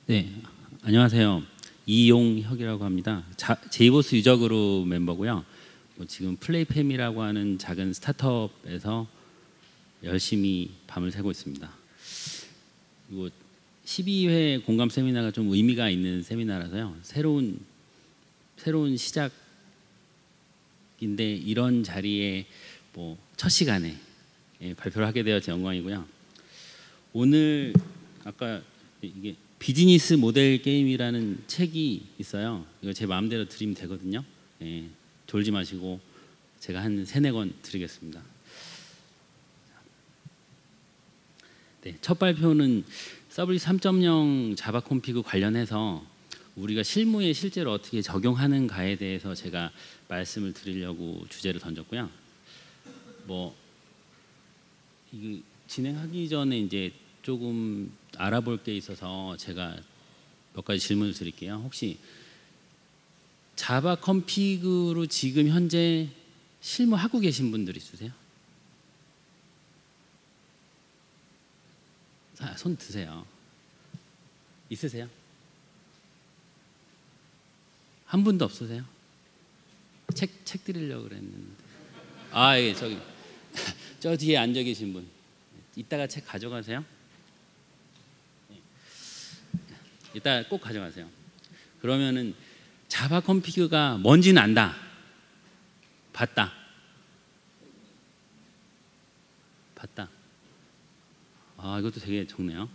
네, 안녕하세요. 이용혁이라고 합니다. 제이보스 유저그룹 멤버고요. 지금 플레이팸이라고 하는 작은 스타트업에서 열심히 밤을 새고 있습니다. 그리고 12회 공감 세미나가 좀 의미가 있는 세미나라서요. 새로운 시작인데 이런 자리에 첫 시간에 발표를 하게 되어 제 영광이고요. 오늘 아까 이게 비즈니스 모델 게임이라는 책이 있어요. 이거 제 마음대로 드리면 되거든요. 졸지 마시고 제가 한 3-4권 드리겠습니다. 네, 첫 발표는 서블릿 3.0 자바 콘피그 관련해서 우리가 실무에 실제로 어떻게 적용하는가에 대해서 제가 말씀을 드리려고 주제를 던졌고요. 이게 진행하기 전에 이제 조금 알아볼 게 있어서 제가 몇 가지 질문을 드릴게요. 혹시 자바 컴피그로 지금 현재 실무하고 계신 분들 있으세요? 손 드세요. 있으세요? 한 분도 없으세요? 책 드리려고 그랬는데. 예, 저기 저 뒤에 앉아 계신 분. 이따가 책 가져가세요. 이따 꼭 가져가세요. 그러면은 자바 컴피그가 뭔지는 안다. 봤다. 이것도 되게 적네요.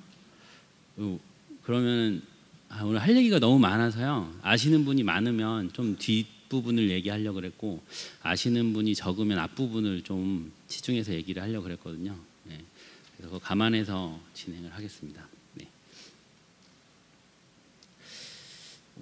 그러면 오늘 할 얘기가 너무 많아서요. 아시는 분이 많으면 좀 뒷부분을 얘기하려고 그랬고, 아시는 분이 적으면 앞부분을 좀 치중해서 얘기를 하려고 그랬거든요. 그래서 그거 감안해서 진행을 하겠습니다.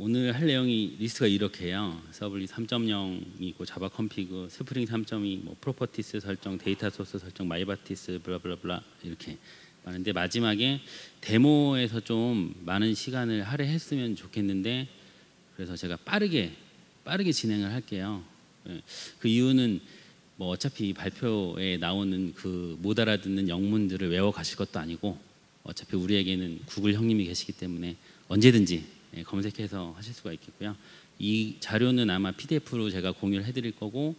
오늘 할 내용이 리스트가 이렇게 해요. 서블릿 3.0이 있고 자바 컴피그, 스프링 3.2, 프로퍼티스 설정, 데이터 소스 설정, 마이바티스 블라블라블라 이렇게 많은데, 마지막에 데모에서 좀 많은 시간을 할애했으면 좋겠는데, 그래서 제가 빠르게 진행을 할게요. 그 이유는 어차피 발표에 나오는 그 못 알아듣는 영문들을 외워 가실 것도 아니고, 어차피 우리에게는 구글 형님이 계시기 때문에 언제든지 검색해서 하실 수가 있겠고요. 이 자료는 아마 PDF로 제가 공유를 해드릴 거고,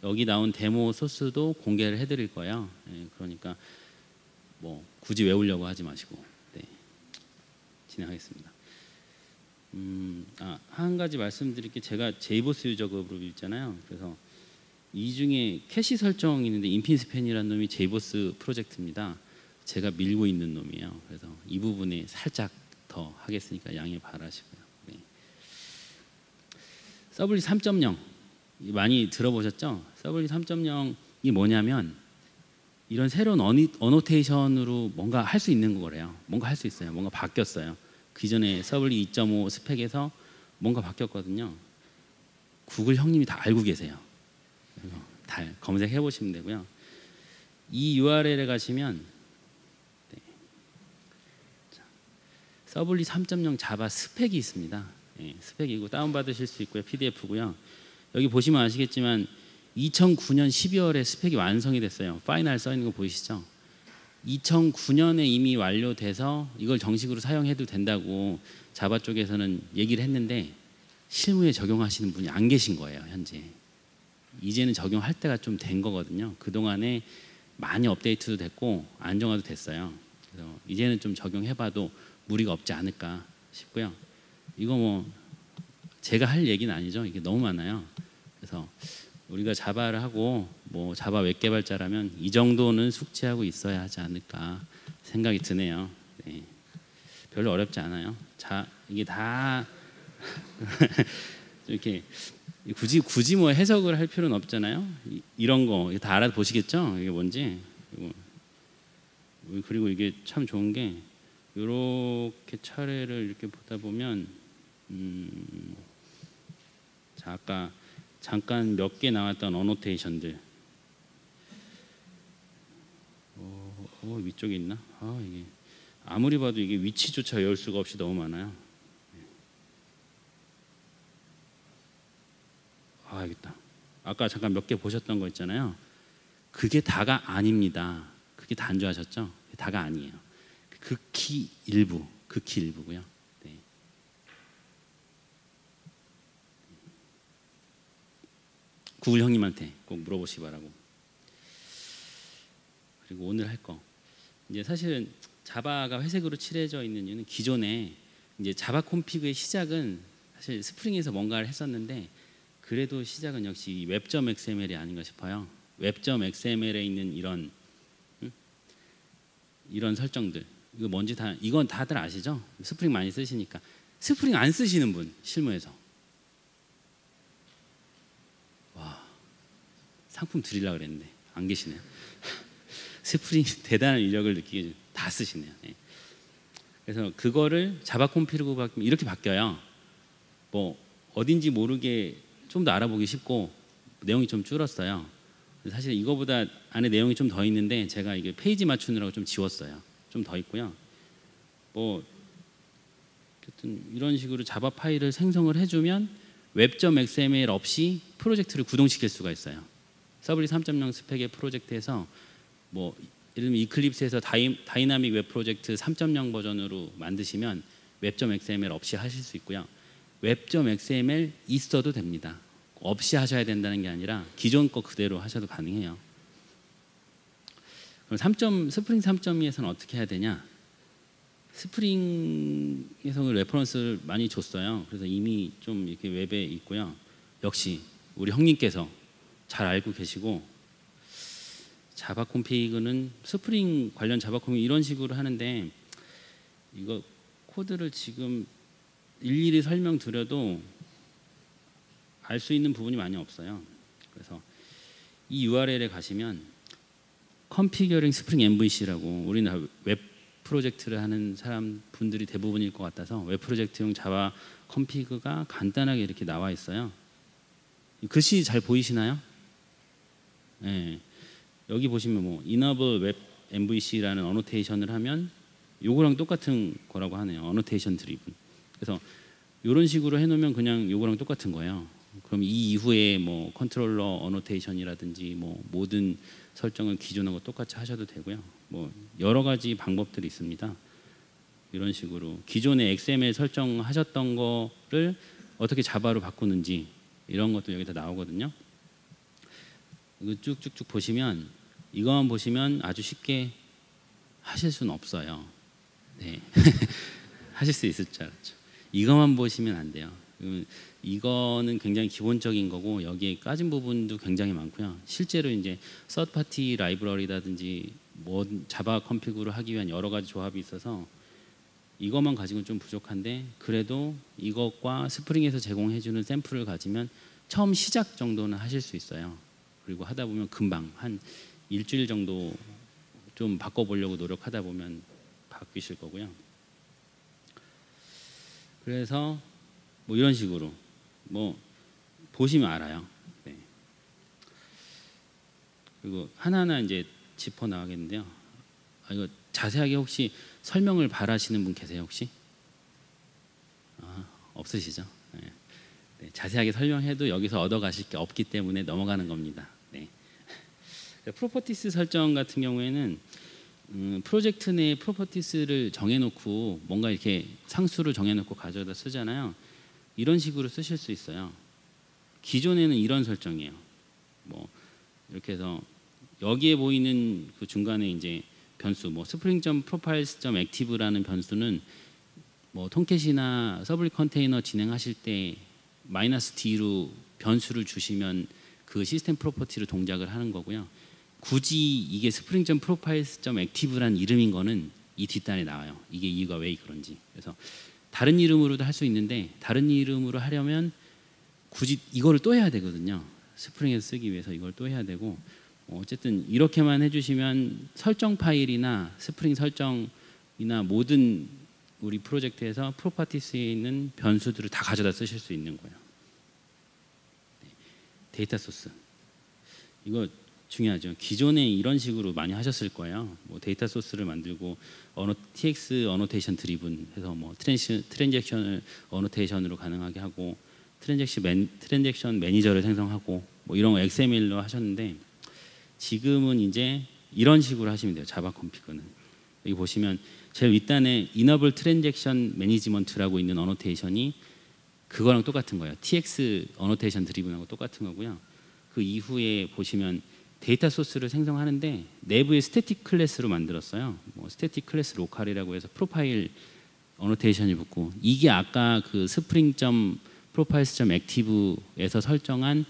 여기 나온 데모 소스도 공개를 해드릴 거예요. 그러니까 굳이 외우려고 하지 마시고 진행하겠습니다. 한 가지 말씀드릴 게, 제가 제이보스 유저 그룹 있잖아요. 그래서 이 중에 캐시 설정이 있는데 인핀스팬이라는 놈이 제이보스 프로젝트입니다. 제가 밀고 있는 놈이에요. 그래서 이 부분에 살짝 더 하겠으니까 양해 바라시고요. 서블릿 3.0 많이 들어보셨죠? 서블릿 3.0이 뭐냐면 이런 새로운 어노테이션으로 뭔가 할 수 있는 거래요. 뭔가 할 수 있어요. 뭔가 바뀌었어요. 그 전에 서블릿 2.5 스펙에서 뭔가 바뀌었거든요. 구글 형님이 다 알고 계세요. 다 검색해 보시면 되고요. 이 URL에 가시면 서블릿 3.0 자바 스펙이 있습니다. 스펙이고 다운받으실 수 있고요. PDF고요. 여기 보시면 아시겠지만 2009년 12월에 스펙이 완성이 됐어요. 파이널 써 있는 거 보이시죠? 2009년에 이미 완료돼서 이걸 정식으로 사용해도 된다고 자바 쪽에서는 얘기를 했는데, 실무에 적용하시는 분이 안 계신 거예요. 현재 이제는 적용할 때가 좀 된 거거든요. 그동안에 많이 업데이트도 됐고 안정화도 됐어요. 그래서 이제는 좀 적용해봐도 무리가 없지 않을까 싶고요. 이거 제가 할 얘기는 아니죠. 이게 너무 많아요. 그래서 우리가 자바를 하고 자바 웹 개발자라면 이 정도는 숙지하고 있어야 하지 않을까 생각이 드네요. 별로 어렵지 않아요. 이게 다 이렇게 굳이 해석을 할 필요는 없잖아요. 이런 거 다 알아보시겠죠? 이게 뭔지. 그리고 이게 참 좋은 게, 이렇게 차례를 이렇게 보다 보면 자, 아까 잠깐 몇 개 나왔던 어노테이션들, 위쪽에 있나? 이게 아무리 봐도 이게 위치조차 외울 수가 없이 너무 많아요. 여기 있다. 아까 잠깐 몇 개 보셨던 거 있잖아요. 그게 다가 아닙니다. 그게 다인 줄 아셨죠? 다가 아니에요. 극히 일부고요. 네. 구글 형님한테 꼭 물어보시기 바라고. 그리고 오늘 할 거 이제 사실은 자바가 회색으로 칠해져 있는 이유는 기존에 이제 자바 콘피그의 시작은 사실 스프링에서 뭔가를 했었는데 그래도 시작은 역시 웹.xml이 아닌가 싶어요. 웹.xml에 있는 이런 설정들 이거 뭔지 이건 다들 아시죠? 스프링 많이 쓰시니까. 스프링 안 쓰시는 분 실무에서 와 상품 드리려고 그랬는데 안 계시네요. 스프링 대단한 위력을 느끼게 다 쓰시네요. 네. 그래서 그거를 자바 콘피그 바뀌면 이렇게 바뀌어요. 뭐 어딘지 모르게 좀 더 알아보기 쉽고 내용이 좀 줄었어요. 사실 이거보다 안에 내용이 좀 더 있는데 제가 이게 페이지 맞추느라고 좀 지웠어요. 좀 더 있고요. 뭐 어쨌든 이런 식으로 자바 파일을 생성을 해주면 웹.xml 없이 프로젝트를 구동시킬 수가 있어요. 서블릿 3.0 스펙의 프로젝트에서 뭐 예를 들면 이클립스에서 다이나믹 웹 프로젝트 3.0 버전으로 만드시면 웹.xml 없이 하실 수 있고요. 웹.xml 있어도 됩니다. 없이 하셔야 된다는 게 아니라 기존 거 그대로 하셔도 가능해요. 그럼 스프링 3.2에서는 어떻게 해야 되냐? 스프링에서 레퍼런스를 많이 줬어요. 그래서 이미 좀 이렇게 웹에 있고요. 역시 우리 형님께서 잘 알고 계시고 자바 콘피그는 스프링 관련 자바 콘피그 이런 식으로 하는데 이거 코드를 지금 일일이 설명드려도 알 수 있는 부분이 많이 없어요. 그래서 이 URL에 가시면 Configuring Spring MVC라고 우리는 웹 프로젝트를 하는 분들이 대부분일 것 같아서 웹 프로젝트용 자바 컴피그가 간단하게 이렇게 나와 있어요. 글씨 잘 보이시나요? 네. 여기 보시면 뭐 Enable Web MVC라는 어노테이션을 하면 요거랑 똑같은 거라고 하네요. 어노테이션 드리븐. 그래서 이런 식으로 해놓으면 그냥 요거랑 똑같은 거예요. 그럼 이 이후에 뭐 컨트롤러 어노테이션이라든지 뭐 모든 설정을 기존하고 똑같이 하셔도 되고요. 뭐 여러 가지 방법들이 있습니다. 이런 식으로 기존에 XML 설정하셨던 거를 어떻게 자바로 바꾸는지 이런 것도 여기다 나오거든요. 이거 쭉쭉쭉 보시면 이거만 보시면 아주 쉽게 하실 수는 없어요. 네. 하실 수 있을 줄 알았죠. 이거만 보시면 안 돼요. 이거는 굉장히 기본적인 거고 여기에 까진 부분도 굉장히 많고요. 실제로 이제 서드파티 라이브러리라든지 뭐 자바 컴피그를 하기 위한 여러 가지 조합이 있어서 이것만 가지고는 좀 부족한데 그래도 이것과 스프링에서 제공해주는 샘플을 가지면 처음 시작 정도는 하실 수 있어요. 그리고 하다 보면 금방 한 일주일 정도 좀 바꿔보려고 노력하다 보면 바뀌실 거고요. 그래서 뭐 이런 식으로 뭐 보시면 알아요. 네. 그리고 하나하나 이제 짚어 나가겠는데요. 이거 자세하게 혹시 설명을 바라시는 분 계세요 혹시? 없으시죠? 네. 네, 자세하게 설명해도 여기서 얻어가실 게 없기 때문에 넘어가는 겁니다. 네. 프로퍼티스 설정 같은 경우에는 프로젝트 내 프로퍼티스를 정해놓고 뭔가 이렇게 상수를 정해놓고 가져다 쓰잖아요. 이런 식으로 쓰실 수 있어요. 기존에는 이런 설정이에요. 뭐 이렇게 해서 여기에 보이는 그 중간에 이제 변수 뭐 spring.profiles.active라는 변수는 뭐 톰캣이나 서블릿 컨테이너 진행하실 때 -d로 변수를 주시면 그 시스템 프로퍼티로 동작을 하는 거고요. 굳이 이게 spring.profiles.active란 이름인 거는 이 뒷단에 나와요. 이게 이유가 왜 그런지. 그래서 다른 이름으로도 할 수 있는데 다른 이름으로 하려면 굳이 이거를 또 해야 되거든요. 스프링에서 쓰기 위해서 이걸 또 해야 되고 어쨌든 이렇게만 해주시면 설정 파일이나 스프링 설정이나 모든 우리 프로젝트에서 프로퍼티스에 있는 변수들을 다 가져다 쓰실 수 있는 거예요. 네. 데이터 소스 이거 중요하죠. 기존에 이런 식으로 많이 하셨을 거예요. 뭐 데이터 소스를 만들고 TX 어노테이션 드리븐 해서 뭐 트랜잭션을 어노테이션으로 가능하게 하고 트랜잭션 매니저를 생성하고 뭐 이런 거 XML로 하셨는데 지금은 이제 이런 식으로 하시면 돼요. 자바 컴피그는 여기 보시면 제일 윗단에 Enable Transaction Management라고 있는 어노테이션이 그거랑 똑같은 거예요. TX 어노테이션 드리븐하고 똑같은 거고요. 그 이후에 보시면 데이터 소스를 생성하는데 내부에 스태틱 클래스로 만들었어요. 뭐 스태틱 클래스 로컬이라고 해서 프로파일 어노테이션이 붙고, 이게 아까 그 spring.profiles.active에서 설정한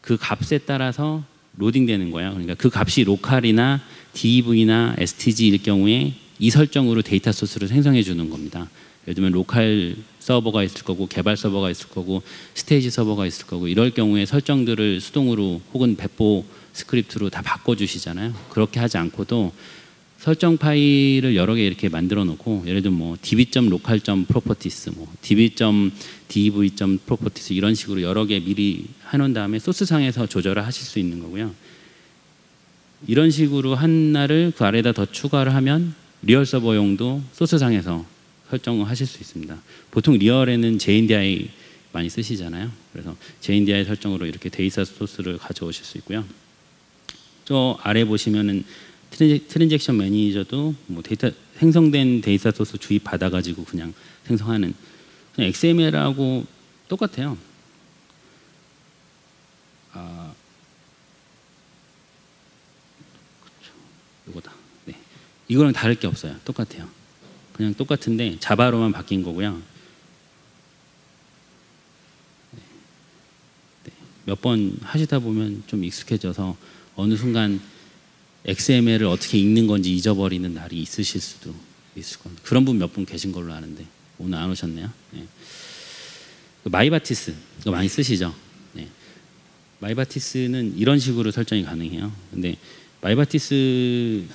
그 값에 따라서 로딩되는 거예요. 그러니까 그 값이 로컬이나 dev나 stg일 경우에 이 설정으로 데이터 소스를 생성해 주는 겁니다. 예를 들면 로컬 서버가 있을 거고 개발 서버가 있을 거고 스테이지 서버가 있을 거고, 이럴 경우에 설정들을 수동으로 혹은 배포 스크립트로 다 바꿔주시잖아요. 그렇게 하지 않고도 설정 파일을 여러 개 이렇게 만들어 놓고, 예를 들면 뭐 db.local.properties, 뭐 db.dev.properties 이런 식으로 여러 개 미리 해놓은 다음에 소스상에서 조절을 하실 수 있는 거고요. 이런 식으로 하나를 그 아래에다 더 추가를 하면 리얼 서버용도 소스상에서 설정을 하실 수 있습니다. 보통 리얼에는 JNDI 많이 쓰시잖아요. 그래서 JNDI 설정으로 이렇게 데이터 소스를 가져오실 수 있고요. 저 아래 보시면은 트랜잭션 매니저도 뭐 데이터 생성된 데이터 소스 주입 받아가지고 그냥 생성하는, 그냥 XML하고 똑같아요. 그렇죠. 이거다. 네, 이거랑 다를 게 없어요. 똑같아요. 그냥 똑같은데 자바로만 바뀐 거고요. 네. 몇 번 하시다 보면 좀 익숙해져서 어느 순간 XML을 어떻게 읽는 건지 잊어버리는 날이 있으실 수도 있을 겁니다. 그런 분 몇 분 계신 걸로 아는데 오늘 안 오셨네요. 네. 마이바티스 이거 많이 쓰시죠? 네. 마이바티스는 이런 식으로 설정이 가능해요. 근데 마이바티스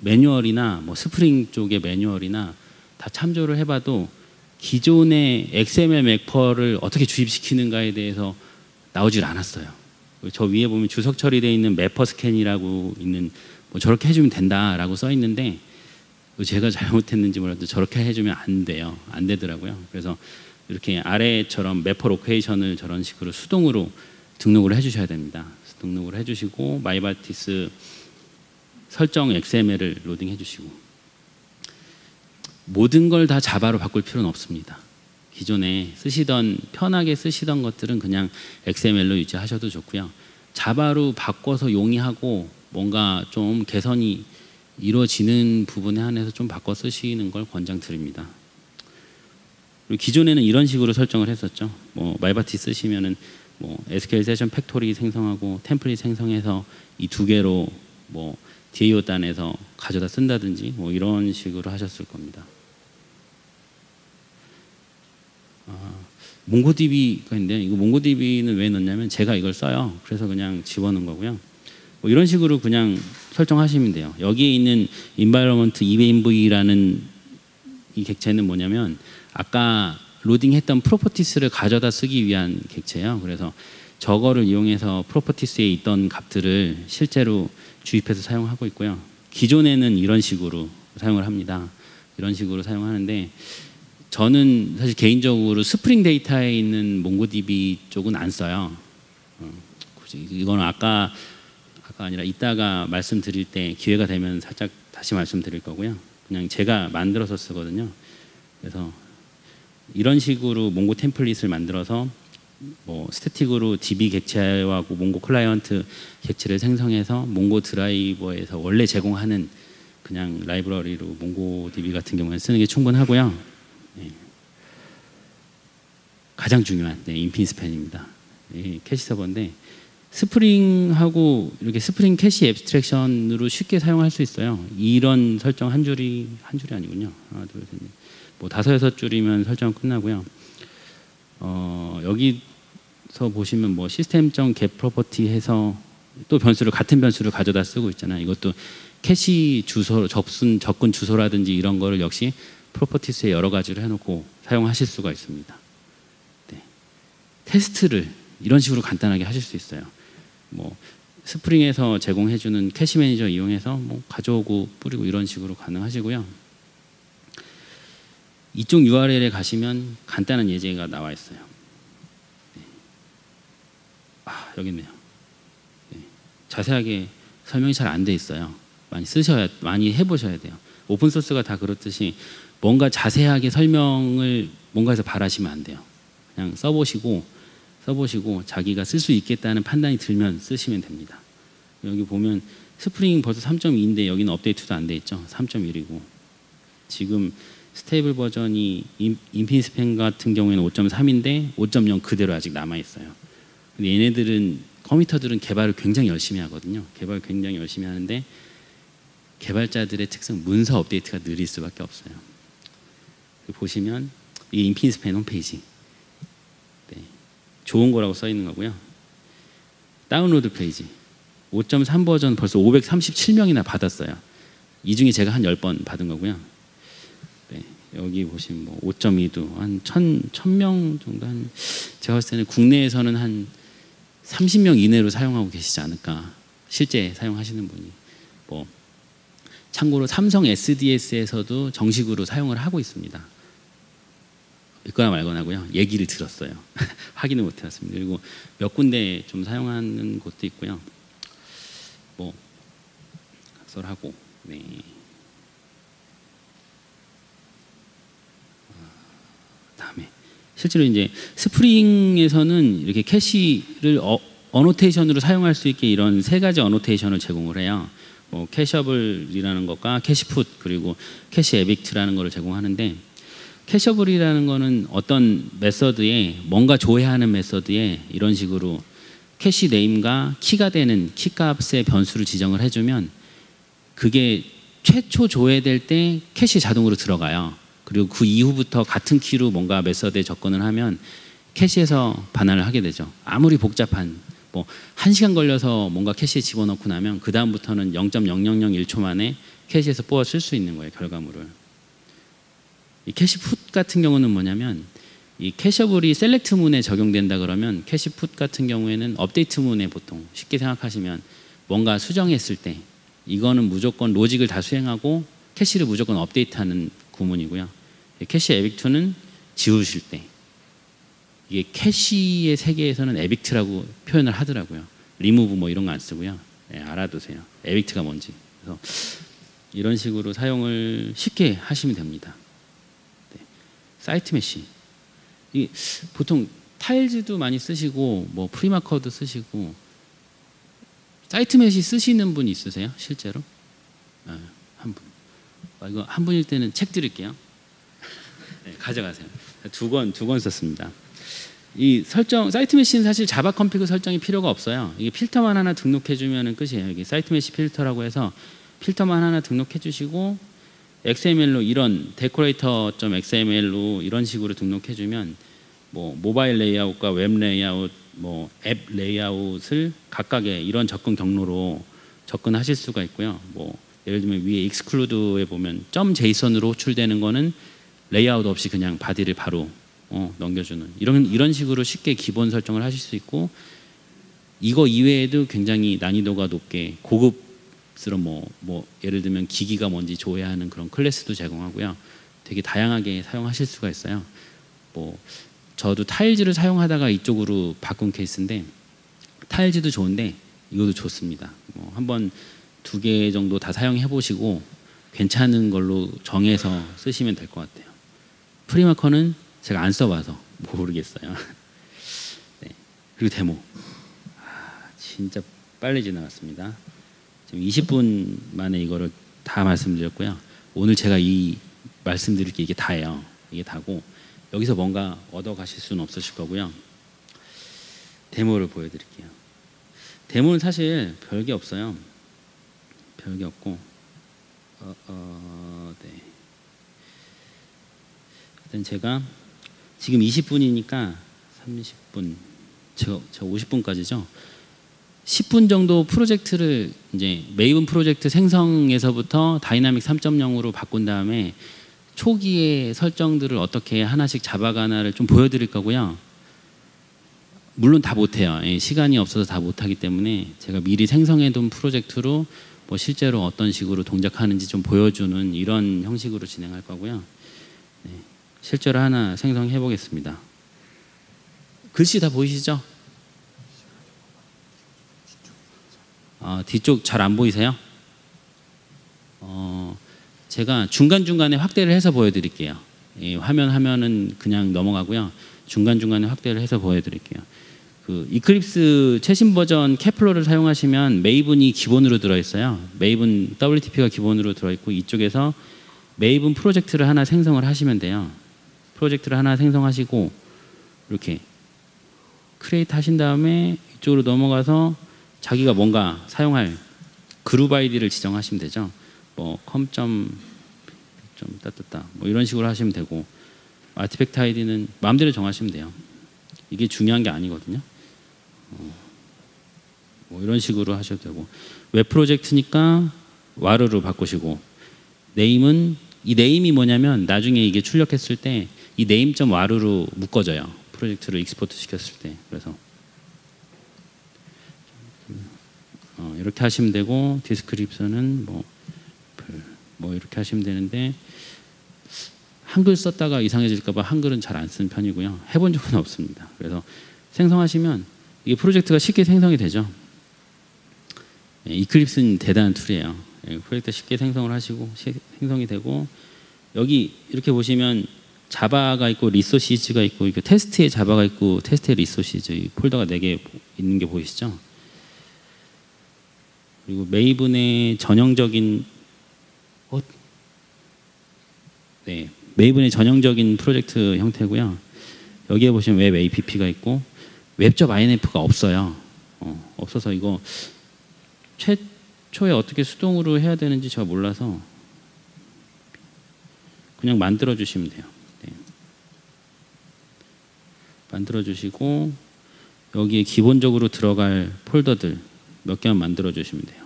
매뉴얼이나 뭐 스프링 쪽의 매뉴얼이나 다 참조를 해봐도 기존의 XML 매퍼를 어떻게 주입시키는가에 대해서 나오질 않았어요. 저 위에 보면 주석 처리되어 있는 매퍼 스캔이라고 있는, 뭐 저렇게 해주면 된다라고 써 있는데 제가 잘못했는지 몰라도 저렇게 해주면 안 돼요. 안 되더라고요. 그래서 이렇게 아래처럼 매퍼 로케이션을 저런 식으로 수동으로 등록을 해주셔야 됩니다. 등록을 해주시고 마이바티스 설정 XML을 로딩해 주시고, 모든 걸 다 자바로 바꿀 필요는 없습니다. 기존에 편하게 쓰시던 것들은 그냥 XML로 유지하셔도 좋고요. 자바로 바꿔서 용이하고 뭔가 좀 개선이 이루어지는 부분에 한해서 좀 바꿔 쓰시는 걸 권장드립니다. 그리고 기존에는 이런 식으로 설정을 했었죠. 뭐 마이바티 쓰시면은 뭐 SQL 세션 팩토리 생성하고 템플릿 생성해서 이 두 개로 뭐 DAO 단에서 가져다 쓴다든지 뭐 이런 식으로 하셨을 겁니다. 몽고DB가 있는데, 이거 몽고DB는 왜 넣냐면 제가 이걸 써요. 그래서 그냥 집어넣은 거고요. 뭐 이런 식으로 그냥 설정하시면 돼요. 여기에 있는 environment env라는 이 객체는 뭐냐면 아까 로딩했던 프로퍼티스를 가져다 쓰기 위한 객체예요. 그래서 저거를 이용해서 프로퍼티스에 있던 값들을 실제로 주입해서 사용하고 있고요. 기존에는 이런 식으로 사용을 합니다. 이런 식으로 사용하는데, 저는 사실 개인적으로 스프링 데이터에 있는 몽고DB 쪽은 안 써요. 이거는 아까 아니라 이따가 말씀드릴 때 기회가 되면 살짝 다시 말씀드릴 거고요. 그냥 제가 만들어서 쓰거든요. 그래서 이런 식으로 몽고 템플릿을 만들어서 뭐 스태틱으로 DB 객체하고 몽고 클라이언트 객체를 생성해서 몽고 드라이버에서 원래 제공하는 그냥 라이브러리로 몽고DB 같은 경우는 쓰는 게 충분하고요. 네. 가장 중요한 인핀 스팬입니다. 캐시 서버인데 스프링하고 이렇게 스프링 캐시 앱스트랙션으로 쉽게 사용할 수 있어요. 이런 설정 한 줄이 아니군요. 하나, 둘, 셋, 넷. 뭐 5-6줄이면 설정 끝나고요. 여기서 보시면 뭐 시스템.get 프로퍼티 해서 또 같은 변수를 가져다 쓰고 있잖아요. 이것도 캐시 주소, 접근 주소라든지 이런 거를 역시 프로퍼티스에 여러 가지를 해놓고 사용하실 수가 있습니다. 네. 테스트를 이런 식으로 간단하게 하실 수 있어요. 뭐 스프링에서 제공해주는 캐시 매니저 이용해서 뭐 가져오고 뿌리고 이런 식으로 가능하시고요. 이쪽 URL에 가시면 간단한 예제가 나와 있어요. 네. 여기 있네요. 네. 자세하게 설명이 잘 안 돼 있어요. 많이 해보셔야 돼요. 오픈 소스가 다 그렇듯이 뭔가 자세하게 설명을 뭔가에서 바라시면 안 돼요. 그냥 써보시고 써보시고 자기가 쓸 수 있겠다는 판단이 들면 쓰시면 됩니다. 여기 보면 스프링 벌써 3.2인데 여기는 업데이트도 안 돼 있죠. 3.1이고 지금 스테이블 버전이 인피니스팬 같은 경우에는 5.3인데 5.0 그대로 아직 남아 있어요. 근데 얘네들은 컴퓨터들은 개발을 굉장히 열심히 하거든요. 개발 굉장히 열심히 하는데 개발자들의 특성 문서 업데이트가 느릴 수밖에 없어요. 보시면 이 인피니스팬 홈페이지 네, 좋은 거라고 써 있는 거고요. 다운로드 페이지 5.3 버전 벌써 537명이나 받았어요. 이 중에 제가 한 10번 받은 거고요. 네, 여기 보시면 뭐 5.2도 한 1000명 정도 한 제가 봤을 때는 국내에서는 한 30명 이내로 사용하고 계시지 않을까. 실제 사용하시는 분이. 뭐 참고로 삼성 SDS에서도 정식으로 사용을 하고 있습니다. 있거나 말거나고요. 얘기를 들었어요. 확인을 못 해봤습니다. 그리고 몇 군데 좀 사용하는 곳도 있고요. 뭐 각설하고 네. 다음에 실제로 이제 스프링에서는 이렇게 캐시를 어노테이션으로 사용할 수 있게 이런 세 가지 어노테이션을 제공을 해요. 뭐 캐셔블이라는 것과 캐시풋 그리고 캐시 에빅트라는 것을 제공하는데 캐셔블이라는 거는 어떤 메서드에 뭔가 조회하는 메서드에 이런 식으로 캐시 네임과 키가 되는 키 값의 변수를 지정을 해주면 그게 최초 조회될 때 캐시 자동으로 들어가요. 그리고 그 이후부터 같은 키로 뭔가 메서드에 접근을 하면 캐시에서 반환을 하게 되죠. 아무리 복잡한 뭐 1시간 걸려서 뭔가 캐시에 집어넣고 나면 그 다음부터는 0.0001초 만에 캐시에서 뽑아 쓸 수 있는 거예요. 결과물을. 이 캐시풋 같은 경우는 뭐냐면 이 캐셔블이 셀렉트 문에 적용된다 그러면 캐시풋 같은 경우에는 업데이트 문에 보통 쉽게 생각하시면 뭔가 수정했을 때 이거는 무조건 로직을 다 수행하고 캐시를 무조건 업데이트하는 구문이고요. 캐시 에빅트는 지우실 때 이게 캐시의 세계에서는 에빅트라고 표현을 하더라고요. 리무브 뭐 이런 거 안 쓰고요. 네, 알아두세요. 에빅트가 뭔지. 그래서 이런 식으로 사용을 쉽게 하시면 됩니다. 네. 사이트 메시. 이 보통 타일즈도 많이 쓰시고 뭐 프리마커도 쓰시고 사이트 메시 쓰시는 분 있으세요? 실제로? 아, 한 분. 이거 한 분일 때는 책 드릴게요. 네, 가져가세요. 두 권 썼습니다. 이 설정 사이트 메시는 사실 자바 컴피그 설정이 필요가 없어요. 이게 필터만 하나 등록해 주면은 끝이에요. 이게 사이트 메시 필터라고 해서 필터만 하나 등록해 주시고 XML로 이런 decorator.xml로 이런 식으로 등록해 주면 뭐 모바일 레이아웃과 웹 레이아웃, 뭐 앱 레이아웃을 각각의 이런 접근 경로로 접근하실 수가 있고요. 뭐 예를 들면 위에 exclude에 보면 .json으로 호출되는 거는 레이아웃 없이 그냥 바디를 바로 넘겨주는 이런 식으로 쉽게 기본 설정을 하실 수 있고 이거 이외에도 굉장히 난이도가 높게 고급스러운 뭐 예를 들면 기기가 뭔지 조회하는 그런 클래스도 제공하고요. 되게 다양하게 사용하실 수가 있어요. 뭐 저도 타일즈를 사용하다가 이쪽으로 바꾼 케이스인데 타일즈도 좋은데 이것도 좋습니다. 뭐 한번 2개 정도 다 사용해 보시고 괜찮은 걸로 정해서 쓰시면 될 것 같아요. 프리마커는 제가 안 써봐서 모르겠어요. 네. 그리고 데모. 진짜 빨리 지나갔습니다. 지금 20분 만에 이거를 다 말씀드렸고요. 오늘 제가 이 말씀드릴 게 이게 다예요. 이게 다고 여기서 뭔가 얻어 가실 수는 없으실 거고요. 데모를 보여드릴게요. 데모는 사실 별게 없어요. 별게 없고 네. 일단 제가 지금 20분이니까 30분 제가 50분까지죠. 10분 정도 프로젝트를 이제 메이븐 프로젝트 생성에서부터 다이나믹 3.0으로 바꾼 다음에 초기의 설정들을 어떻게 하나씩 잡아가나를 좀 보여드릴 거고요. 물론 다 못해요. 시간이 없어서 다 못하기 때문에 제가 미리 생성해둔 프로젝트로 뭐 실제로 어떤 식으로 동작하는지 좀 보여주는 이런 형식으로 진행할 거고요. 네. 실제로 하나 생성해 보겠습니다. 글씨 다 보이시죠? 뒤쪽 잘 안 보이세요? 제가 중간중간에 확대를 해서 보여드릴게요. 화면은 그냥 넘어가고요. 중간중간에 확대를 해서 보여드릴게요. 그 이클립스 최신 버전 케플러를 사용하시면 메이븐이 기본으로 들어있어요. 메이븐 WTP가 기본으로 들어있고 이쪽에서 메이븐 프로젝트를 하나 생성을 하시면 돼요. 프로젝트를 하나 생성하시고 이렇게 크리에이트 하신 다음에 이쪽으로 넘어가서 자기가 뭔가 사용할 그룹 아이디를 지정하시면 되죠. 뭐 컴.따따따 뭐 이런 식으로 하시면 되고 아티팩트 아이디는 마음대로 정하시면 돼요. 이게 중요한 게 아니거든요. 뭐 이런 식으로 하셔도 되고 웹 프로젝트니까 와르로 바꾸시고 네임은 이 네임이 뭐냐면 나중에 이게 출력했을 때 이 네임.와르로 묶어져요. 프로젝트를 익스포트 시켰을 때. 그래서 이렇게 하시면 되고 디스크립션은 뭐 이렇게 하시면 되는데 한글 썼다가 이상해질까 봐 한글은 잘 안 쓰는 편이고요. 해본 적은 없습니다. 그래서 생성하시면 이게 프로젝트가 쉽게 생성이 되죠. 이클립스는 대단한 툴이에요. 프로젝트 쉽게 생성을 하시고 생성이 되고 여기 이렇게 보시면 자바가 있고 리소시즈가 있고 이렇게 테스트에 자바가 있고 테스트에 리소시즈 이 폴더가 4개 있는 게 보이시죠? 그리고 메이븐의 전형적인 메이븐의 전형적인 프로젝트 형태고요. 여기에 보시면 웹 APP가 있고 웹접 INF가 없어요. 없어서 이거 최초에 어떻게 수동으로 해야 되는지 제가 몰라서 그냥 만들어 주시면 돼요. 만들어 주시고 여기에 기본적으로 들어갈 폴더들 몇 개만 만들어 주시면 돼요.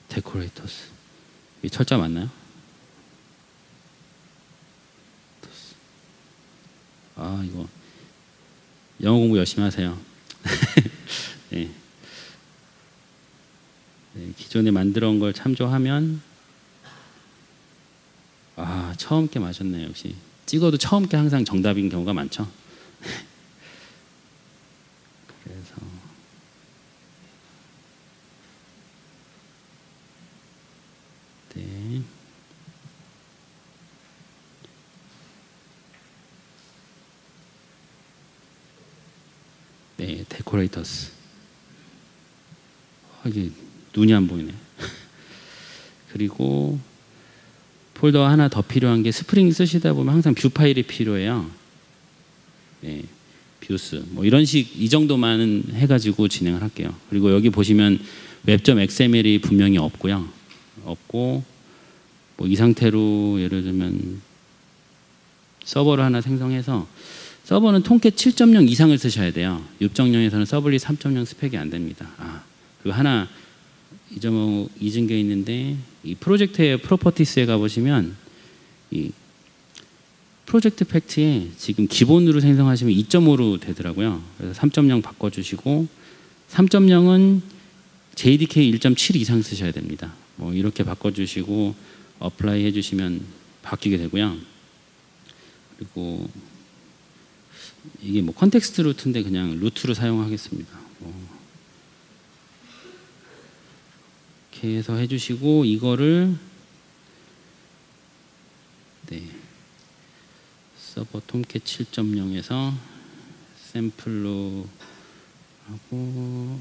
데코레이터스 이 철자 맞나요? 아 이거 영어 공부 열심히 하세요. 네. 기존에 만들어 온 걸 참조하면 처음 게 맞았네요. 역시 찍어도 처음 게 항상 정답인 경우가 많죠. 그래서 데코레이터스 이게 눈이 안 보이네. 그리고 폴더 하나 더 필요한 게 스프링 쓰시다 보면 항상 뷰 파일이 필요해요. 뷰스 뭐 이런 이 정도만 해가지고 진행을 할게요. 그리고 여기 보시면 웹.xml이 분명히 없고요. 없고 뭐 이 상태로 예를 들면 서버를 하나 생성해서 서버는 통캣 7.0 이상을 쓰셔야 돼요. 6.0에서는 서블릿 3.0 스펙이 안 됩니다. 그리고 하나 잊은 게 있는데 이 프로젝트의 프로퍼티스에 가보시면 이 프로젝트 팩트에 지금 기본으로 생성하시면 2.5로 되더라고요. 그래서 3.0 바꿔주시고 3.0은 JDK 1.7 이상 쓰셔야 됩니다. 뭐 이렇게 바꿔주시고 어플라이 해주시면 바뀌게 되고요. 그리고 이게 뭐 컨텍스트 루트인데 그냥 루트로 사용하겠습니다. 이렇게 해서 해주시고 이거를 서버 톰캣 7.0에서 샘플로 하고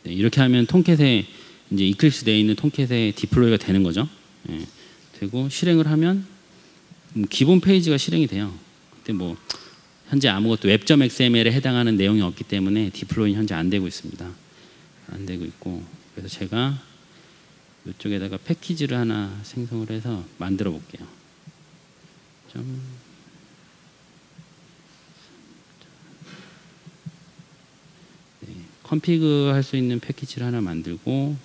이렇게 하면 톰캣에 이제 이클립스 내에 있는 톰캣에 디플로이가 되는 거죠. 되고 실행을 하면 기본 페이지가 실행이 돼요. 근데 뭐 현재 아무것도 웹.xml에 해당하는 내용이 없기 때문에 디플로이는 현재 안 되고 있습니다. 안 되고 있고 그래서 제가 이쪽에다가 패키지를 하나 생성을 해서 만들어 볼게요. 컨피그 할 수 있는 패키지를 하나 만들고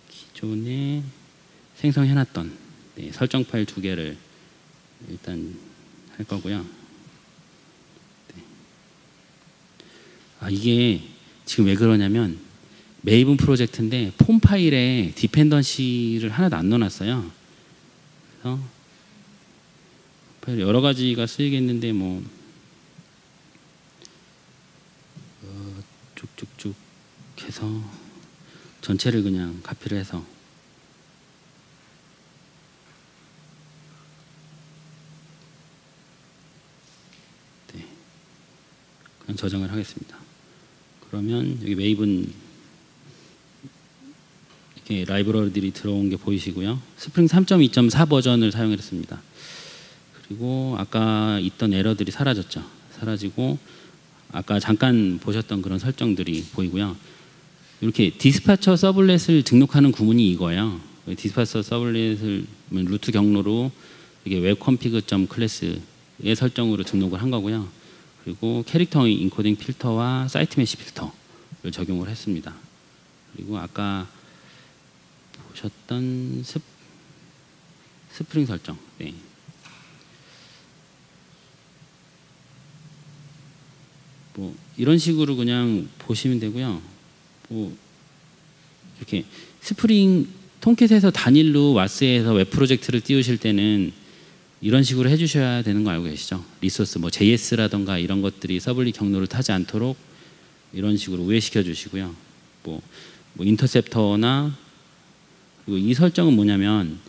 기존에 생성해놨던 설정 파일 2개를 일단 할 거고요. 이게 지금 왜 그러냐면 메이븐 프로젝트인데 폼 파일에 디펜던시를 하나도 안 넣어놨어요. 그래서 파일 여러 가지가 쓰이겠는데 뭐 쭉쭉쭉 해서 전체를 그냥 카피를 해서 네, 그냥 저장을 하겠습니다. 그러면 여기 웨이븐 이렇게 라이브러리들이 들어온 게 보이시고요. 스프링 3.2.4 버전을 사용했습니다. 그리고 아까 있던 에러들이 사라졌죠. 사라지고 아까 잠깐 보셨던 그런 설정들이 보이고요. 이렇게 디스파처 서블렛을 등록하는 구문이 이거예요. 디스파처 서블렛을 루트 경로로 이게 웹config.class의 설정으로 등록을 한 거고요. 그리고 캐릭터 인코딩 필터와 사이트 메시 필터를 적용을 했습니다. 그리고 아까 보셨던 스프링 설정. 네. 뭐 이런 식으로 그냥 보시면 되고요. 뭐 이렇게 스프링 톰캣에서 단일로 와스에서 웹 프로젝트를 띄우실 때는 이런 식으로 해주셔야 되는 거 알고 계시죠? 리소스 뭐 JS라던가 이런 것들이 서블릿 경로를 타지 않도록 이런 식으로 우회시켜 주시고요. 뭐 인터셉터나 그리고 이 설정은 뭐냐면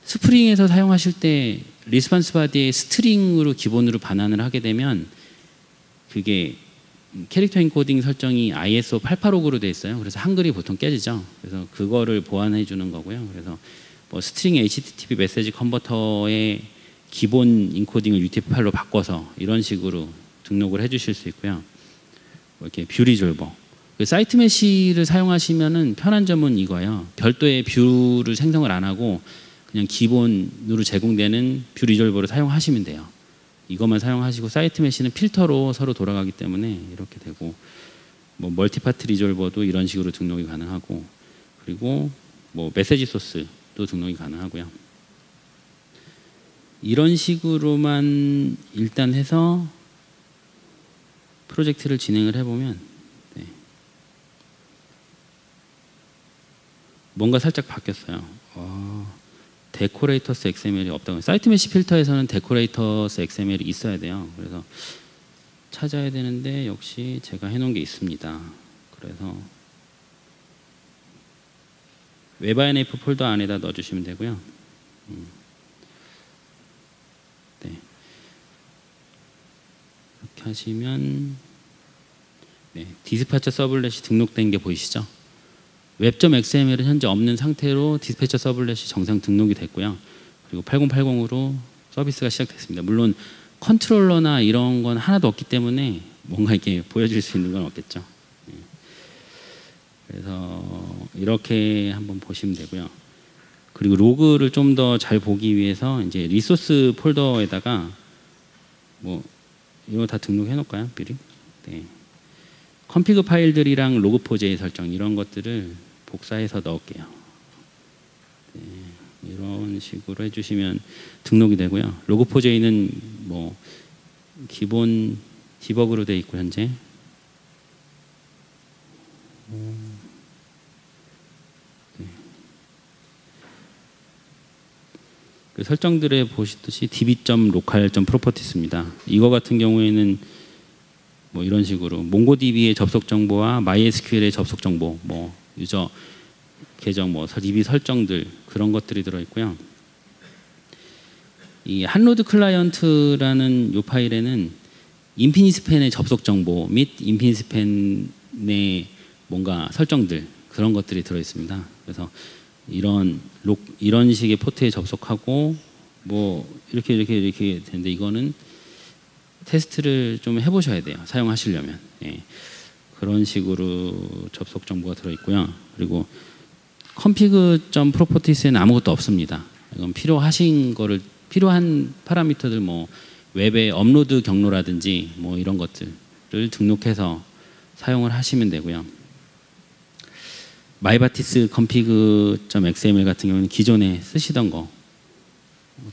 스프링에서 사용하실 때 리스폰스 바디에 스트링으로 기본으로 반환을 하게 되면 그게 캐릭터 인코딩 설정이 ISO 885로 되어 있어요. 그래서 한글이 보통 깨지죠. 그래서 그거를 보완해 주는 거고요. 그래서 뭐 스트링 HTTP 메시지 컨버터의 기본 인코딩을 UTF-8로 바꿔서 이런 식으로 등록을 해 주실 수 있고요. 뭐 이렇게 뷰 리졸버. 사이트 메시를 사용하시면은 편한 점은 이거예요. 별도의 뷰를 생성을 안 하고 그냥 기본으로 제공되는 뷰 리졸버를 사용하시면 돼요. 이것만 사용하시고 사이트 메시는 필터로 서로 돌아가기 때문에 이렇게 되고 뭐 멀티파트 리졸버도 이런 식으로 등록이 가능하고 그리고 뭐 메시지 소스도 등록이 가능하고요. 이런 식으로만 일단 해서 프로젝트를 진행을 해보면 네. 뭔가 살짝 바뀌었어요. 데코레이터스 XML이 없다고. 사이트 메시 필터에서는 데코레이터스 XML이 있어야 돼요. 그래서 찾아야 되는데 역시 제가 해놓은 게 있습니다. 그래서 웹INF 폴더 안에다 넣어주시면 되고요. 네. 이렇게 하시면 네. 디스파처 서블렛이 등록된 게 보이시죠? 웹.xml은 현재 없는 상태로 디스패처 서블렛이 정상 등록이 됐고요. 그리고 8080으로 서비스가 시작됐습니다. 물론 컨트롤러나 이런 건 하나도 없기 때문에 뭔가 이렇게 보여줄 수 있는 건 없겠죠. 그래서 이렇게 한번 보시면 되고요. 그리고 로그를 좀 더 잘 보기 위해서 이제 리소스 폴더에다가 뭐 이거 다 등록해 놓을까요? 미리? 네. 컴피그 파일들이랑 로그4j 설정 이런 것들을 복사해서 넣을게요. 네, 이런 식으로 해주시면 등록이 되고요. 로그4j는 뭐 기본 디버그로 되어 있고 현재 네. 그 설정들에 보시듯이 db.local.properties입니다. 이거 같은 경우에는 뭐 이런 식으로 몽고DB의 접속 정보와 MySQL의 접속 정보, 뭐 유저 계정, 뭐 DB 설정들 그런 것들이 들어 있고요. 이 한로드 클라이언트라는 이 파일에는 인피니스팬의 접속 정보 및 인피니스팬의 뭔가 설정들 그런 것들이 들어 있습니다. 그래서 이런 식의 포트에 접속하고 뭐 이렇게 되는데 이거는 테스트를 좀 해보셔야 돼요. 사용하시려면. 예. 그런 식으로 접속 정보가 들어있고요. 그리고 config.properties에는 아무것도 없습니다. 이건 필요한 파라미터들 뭐 웹의 업로드 경로라든지 뭐 이런 것들을 등록해서 사용을 하시면 되고요. 마이바티스 config.xml 같은 경우는 기존에 쓰시던 거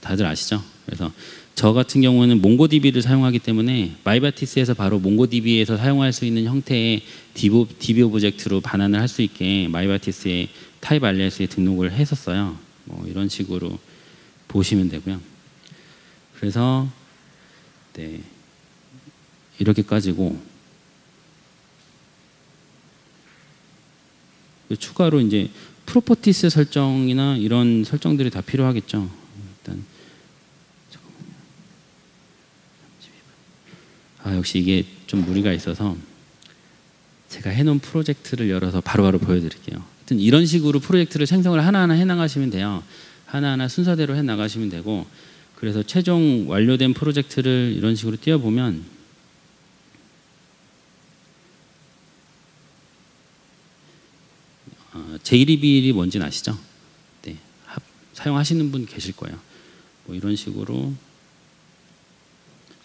다들 아시죠? 그래서 저 같은 경우는 몽고DB를 사용하기 때문에 마이바티스에서 바로 몽고DB에서 사용할 수 있는 형태의 DB 오브젝트로 반환을 할 수 있게 마이바티스의 타입 알리아스에 등록을 했었어요. 뭐 이런 식으로 보시면 되고요. 그래서 네, 이렇게까지고 추가로 이제 프로퍼티스 설정이나 이런 설정들이 다 필요하겠죠. 일단 역시 이게 좀 무리가 있어서 제가 해놓은 프로젝트를 열어서 바로바로 보여드릴게요. 하여튼 이런 식으로 프로젝트를 생성을 하나하나 해나가시면 돼요. 하나하나 순서대로 해나가시면 되고, 그래서 최종 완료된 프로젝트를 이런 식으로 띄워보면 JDBL이 뭔지는 아시죠? 네, 사용하시는 분 계실 거예요. 뭐 이런 식으로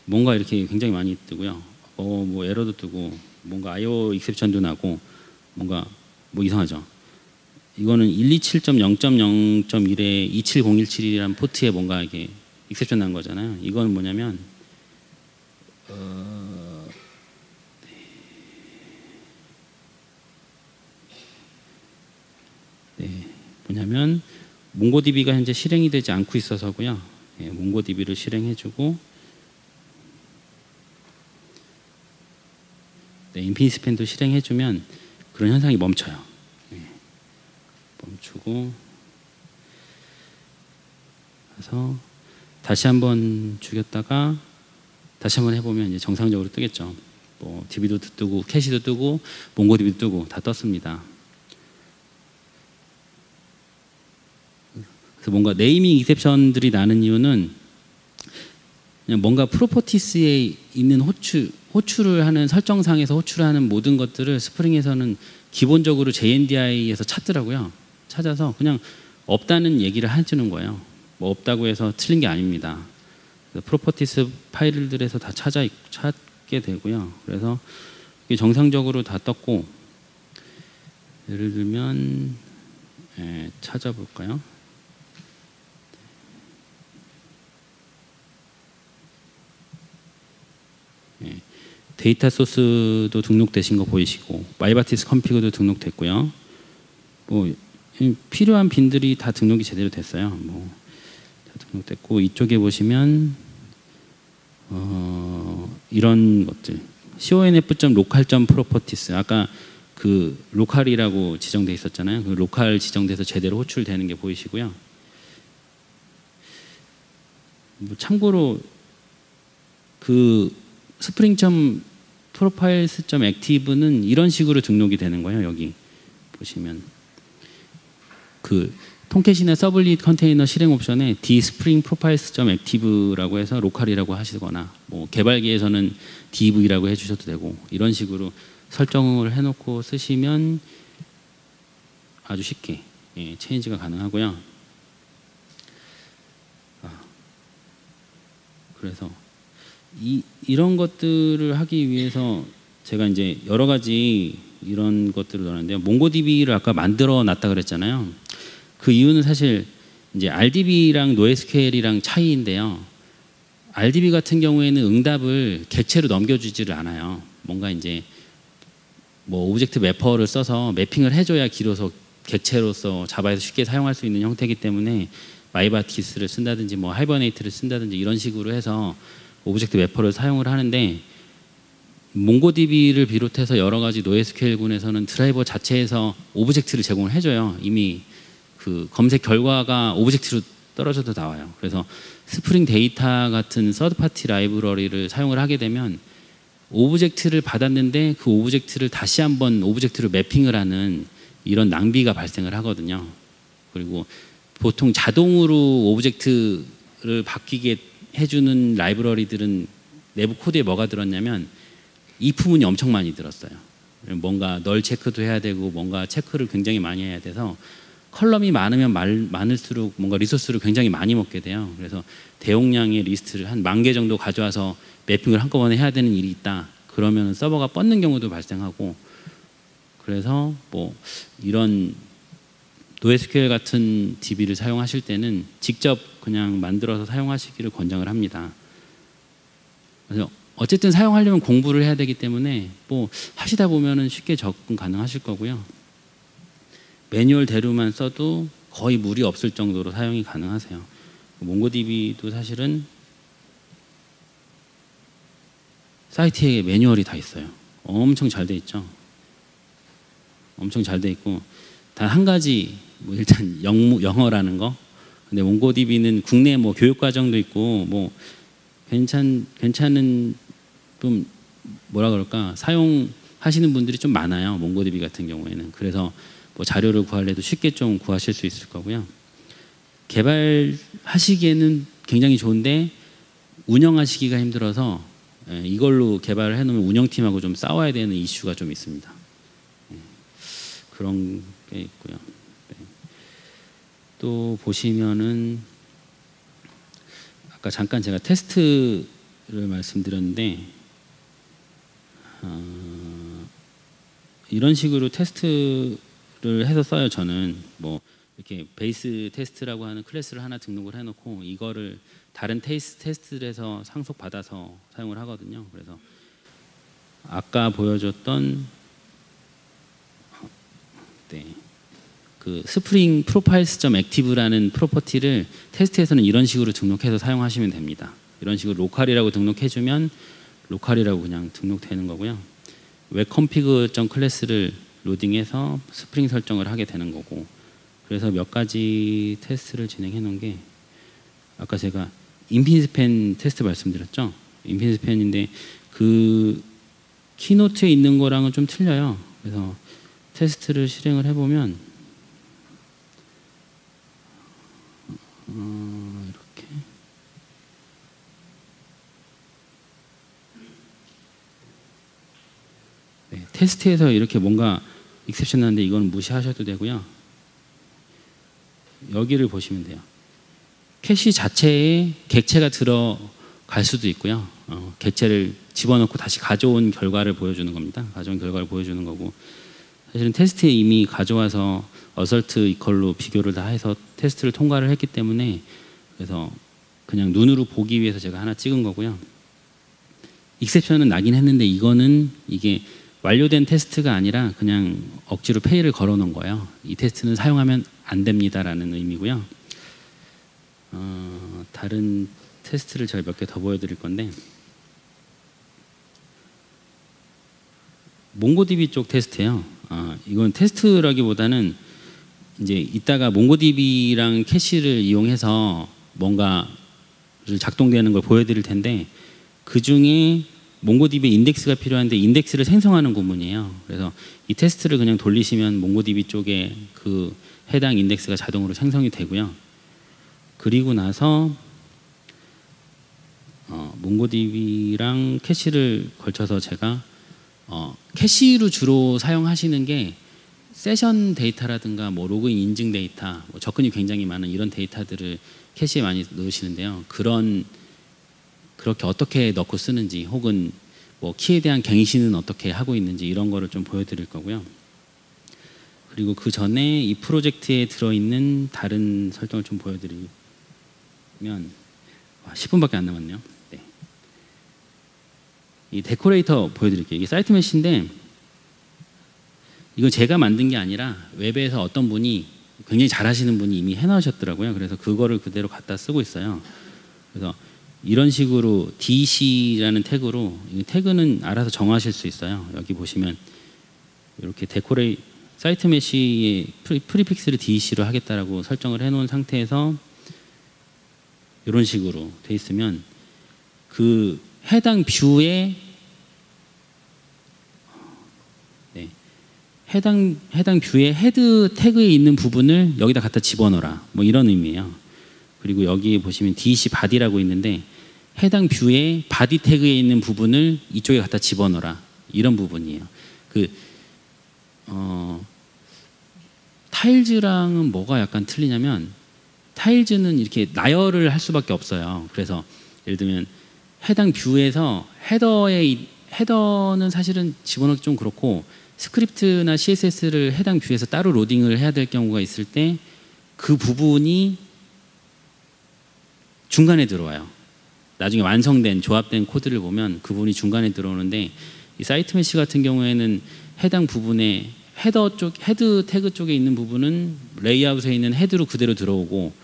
뭔가 이렇게 굉장히 많이 뜨고요. 뭐 에러도 뜨고 뭔가 IO 익셉션도 나고 뭔가 뭐 이상하죠. 이거는 127.0.0.1에 27017이라는 포트에 뭔가 이게 익셉션 난 거잖아요. 이건 뭐냐면 뭐냐면 몽고DB가 현재 실행이 되지 않고 있어서고요. 몽고DB를 실행해주고 인피니스팬도 실행해주면 그런 현상이 멈춰요. 멈추고 그래서 다시 한번 죽였다가 다시 한번 해보면 이제 정상적으로 뜨겠죠. 뭐 DB도 뜨고 캐시도 뜨고 몽고DB도 뜨고 다 떴습니다. 그래서 뭔가 네이밍 익셉션들이 나는 이유는 그냥 뭔가 프로퍼티스에 있는 호출을 하는 설정상에서 호출을 하는 모든 것들을 스프링에서는 기본적으로 JNDI에서 찾더라고요. 찾아서 그냥 없다는 얘기를 해주는 거예요. 뭐 없다고 해서 틀린 게 아닙니다. 프로퍼티스 파일들에서 다 찾게 되고요. 그래서 이게 정상적으로 다 떴고, 예를 들면 찾아볼까요? 데이터 소스도 등록되신 거 보이시고 마이바티스 컴피그도 등록됐고요. 뭐 필요한 빈들이 다 등록이 제대로 됐어요. 뭐 다 등록됐고, 이쪽에 보시면 이런 것들 conf.local.properties, 아까 그 로컬이라고 지정돼 있었잖아요. 그 로컬 지정돼서 제대로 호출되는 게 보이시고요. 뭐 참고로 그 spring.profiles.active는 이런 식으로 등록이 되는 거예요. 여기 보시면 그 톰캣이나 서블릿 컨테이너 실행 옵션에 dspring.profiles.active라고 해서 로컬이라고 하시거나, 뭐 개발기에서는 div라고 해주셔도 되고, 이런 식으로 설정을 해놓고 쓰시면 아주 쉽게 체인지가 가능하고요. 그래서 이런 것들을 하기 위해서 제가 이제 여러 가지 이런 것들을 넣었는데요. 몽고DB를 아까 만들어 놨다 그랬잖아요. 그 이유는 사실 이제 RDB랑 NoSQL이랑 차이인데요. RDB 같은 경우에는 응답을 객체로 넘겨주지를 않아요. 뭔가 이제 뭐 오브젝트 매퍼를 써서 매핑을 해줘야 기로서 객체로서 자바에서 쉽게 사용할 수 있는 형태이기 때문에 마이바티스를 쓴다든지 뭐 하이버네이트를 쓴다든지 이런 식으로 해서 오브젝트 매퍼를 사용을 하는데, 몽고DB를 비롯해서 여러 가지 NoSQL군에서는 드라이버 자체에서 오브젝트를 제공을 해줘요. 이미 그 검색 결과가 오브젝트로 떨어져도 나와요. 그래서 스프링 데이터 같은 서드파티 라이브러리를 사용을 하게 되면 오브젝트를 받았는데 그 오브젝트를 다시 한번 오브젝트로 매핑을 하는 이런 낭비가 발생을 하거든요. 그리고 보통 자동으로 오브젝트를 바뀌게 해주는 라이브러리들은 내부 코드에 뭐가 들었냐면 if문이 엄청 많이 들었어요. 뭔가 널 체크도 해야 되고 뭔가 체크를 굉장히 많이 해야 돼서 컬럼이 많으면 많을수록 뭔가 리소스를 굉장히 많이 먹게 돼요. 그래서 대용량의 리스트를 한 10,000개 정도 가져와서 매핑을 한꺼번에 해야 되는 일이 있다. 그러면 서버가 뻗는 경우도 발생하고, 그래서 뭐 이런 NoSQL 같은 DB를 사용하실 때는 직접 그냥 만들어서 사용하시기를 권장을 합니다. 그래서 어쨌든 사용하려면 공부를 해야 되기 때문에 뭐 하시다 보면은 쉽게 접근 가능하실 거고요. 매뉴얼대로만 써도 거의 무리 없을 정도로 사용이 가능하세요. 몽고DB도 사실은 사이트에 매뉴얼이 다 있어요. 엄청 잘 돼 있죠. 엄청 잘 돼 있고, 단 한 가지 뭐 일단 영어라는 거. 근데 몽고DB는 국내 뭐 교육 과정도 있고 뭐 괜찮은 좀 뭐라 그럴까 사용하시는 분들이 좀 많아요. 몽고DB 같은 경우에는. 그래서 뭐 자료를 구하려도 쉽게 좀 구하실 수 있을 거고요. 개발하시기에는 굉장히 좋은데 운영하시기가 힘들어서 이걸로 개발을 해놓으면 운영팀하고 좀 싸워야 되는 이슈가 좀 있습니다. 그런 게 있고요. 네. 또 보시면은 아까 잠깐 제가 테스트를 말씀드렸는데 이런 식으로 테스트를 해서 써요. 저는 뭐 이렇게 베이스 테스트라고 하는 클래스를 하나 등록을 해놓고 이거를 다른 테스트들에서 상속받아서 사용을 하거든요. 그래서 아까 보여줬던 그 스프링 profiles.active라는 프로퍼티를 테스트에서는 이런 식으로 등록해서 사용하시면 됩니다. 이런 식으로 로컬이라고 등록해주면 로컬이라고 그냥 등록되는 거고요. webconfig.class를 로딩해서 스프링 설정을 하게 되는 거고. 그래서 몇 가지 테스트를 진행해 놓은 게 아까 제가 인핀스팬 테스트 말씀드렸죠. 인핀스팬인데 그 키노트에 있는 거랑은 좀 틀려요. 그래서 테스트를 실행을 해보면 이렇게 네, 테스트에서 이렇게 뭔가 익셉션 나는데 이건 무시하셔도 되고요. 여기를 보시면 돼요. 캐시 자체에 객체가 들어갈 수도 있고요. 객체를 집어넣고 다시 가져온 결과를 보여주는 겁니다. 가져온 결과를 보여주는 거고, 사실은 테스트에 이미 가져와서 어설트 이퀄로 비교를 다 해서 테스트를 통과를 했기 때문에, 그래서 그냥 눈으로 보기 위해서 제가 하나 찍은 거고요. 익셉션은 나긴 했는데 이거는 이게 완료된 테스트가 아니라 그냥 억지로 페이를 걸어 놓은 거예요. 이 테스트는 사용하면 안 됩니다라는 의미고요. 다른 테스트를 제가 몇 개 더 보여드릴 건데, 몽고DB 쪽 테스트예요. 이건 테스트라기보다는 이제 이따가 몽고DB랑 캐시를 이용해서 뭔가를 작동되는 걸 보여드릴 텐데, 그 중에 몽고DB 인덱스가 필요한데 인덱스를 생성하는 구문이에요. 그래서 이 테스트를 그냥 돌리시면 몽고DB 쪽에 그 해당 인덱스가 자동으로 생성이 되고요. 그리고 나서 몽고DB랑 캐시를 걸쳐서 제가 캐시로 주로 사용하시는 게 세션 데이터라든가 뭐 로그인 인증 데이터, 뭐 접근이 굉장히 많은 이런 데이터들을 캐시에 많이 넣으시는데요. 그렇게 어떻게 넣고 쓰는지, 혹은 뭐 키에 대한 갱신은 어떻게 하고 있는지 이런 거를 좀 보여드릴 거고요. 그리고 그 전에 이 프로젝트에 들어있는 다른 설정을 좀 보여드리면 10분밖에 안 남았네요. 네. 이 데코레이터 보여드릴게요. 이게 사이트 메시인데 이건 제가 만든 게 아니라 웹에서 어떤 분이 굉장히 잘하시는 분이 이미 해놓으셨더라고요. 그래서 그거를 그대로 갖다 쓰고 있어요. 그래서 이런 식으로 DC라는 태그로, 이 태그는 알아서 정하실 수 있어요. 여기 보시면 이렇게 사이트 메시의 프리픽스를 DC로 하겠다라고 설정을 해놓은 상태에서 이런 식으로 돼 있으면 그 해당 뷰에 해당 뷰의 헤드 태그에 있는 부분을 여기다 갖다 집어넣어라, 뭐 이런 의미예요. 그리고 여기 보시면 DC 바디라고 있는데 해당 뷰의 바디 태그에 있는 부분을 이쪽에 갖다 집어넣어라, 이런 부분이에요. 타일즈랑은 뭐가 약간 틀리냐면, 타일즈는 이렇게 나열을 할 수밖에 없어요. 그래서 예를 들면 해당 뷰에서 헤더는 사실은 집어넣기 좀 그렇고, 스크립트나 CSS를 해당 뷰에서 따로 로딩을 해야 될 경우가 있을 때 그 부분이 중간에 들어와요. 나중에 완성된 조합된 코드를 보면 그 부분이 중간에 들어오는데, 이 사이트 메시 같은 경우에는 해당 부분에 헤드 태그 쪽에 있는 부분은 레이아웃에 있는 헤드로 그대로 들어오고,